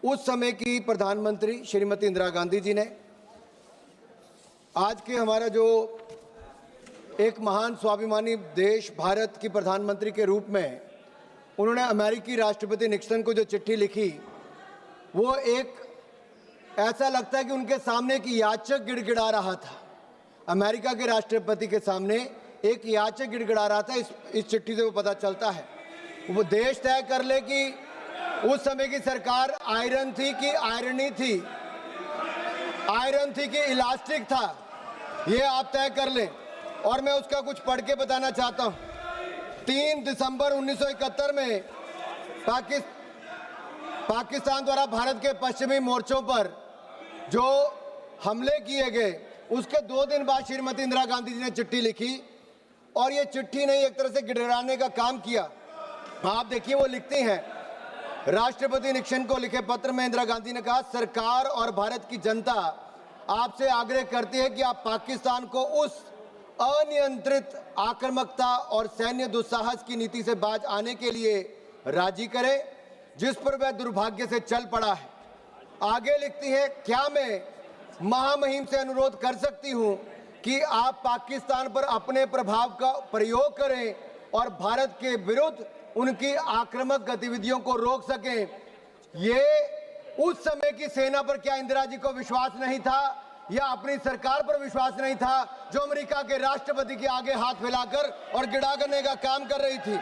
उस समय की प्रधानमंत्री श्रीमती इंदिरा गांधी जी ने आज के हमारा जो एक महान स्वाभिमानी देश भारत की प्रधानमंत्री के रूप में उन्होंने अमेरिकी राष्ट्रपति निक्सन को जो चिट्ठी लिखी, वो एक ऐसा लगता है कि उनके सामने एक याचक गिड़गिड़ा रहा था। अमेरिका के राष्ट्रपति के सामने एक याचक गिड़गिड़ा रहा था। इस चिट्ठी से वो पता चलता है। वो देश तय कर ले कि उस समय की सरकार आयरन थी कि आयरनी थी, आयरन थी कि इलास्टिक था, ये आप तय कर लें। और मैं उसका कुछ पढ़ के बताना चाहता हूँ। 3 दिसंबर 1971 में पाकिस्तान द्वारा भारत के पश्चिमी मोर्चों पर जो हमले किए गए, उसके 2 दिन बाद श्रीमती इंदिरा गांधी जी ने चिट्ठी लिखी, और ये चिट्ठी ने एक तरह से गिड़गिड़ाने का काम किया। आप देखिए, वो लिखती हैं, राष्ट्रपति निक्सन को लिखे पत्र में इंदिरा गांधी ने कहा, सरकार और भारत की जनता आपसे आग्रह करती है कि आप पाकिस्तान को उस अनियंत्रित आक्रामकता और सैन्य दुस्साहस की नीति से बाज आने के लिए राजी करें जिस पर वह दुर्भाग्य से चल पड़ा है। आगे लिखती है, क्या मैं महामहिम से अनुरोध कर सकती हूं कि आप पाकिस्तान पर अपने प्रभाव का प्रयोग करें और भारत के विरुद्ध उनकी आक्रामक गतिविधियों को रोक सकें। ये उस समय की सेना पर क्या इंदिरा जी को विश्वास नहीं था या अपनी सरकार पर विश्वास नहीं था, जो अमेरिका के राष्ट्रपति के आगे हाथ फैलाकर और गिड़ा करने का काम कर रही थी।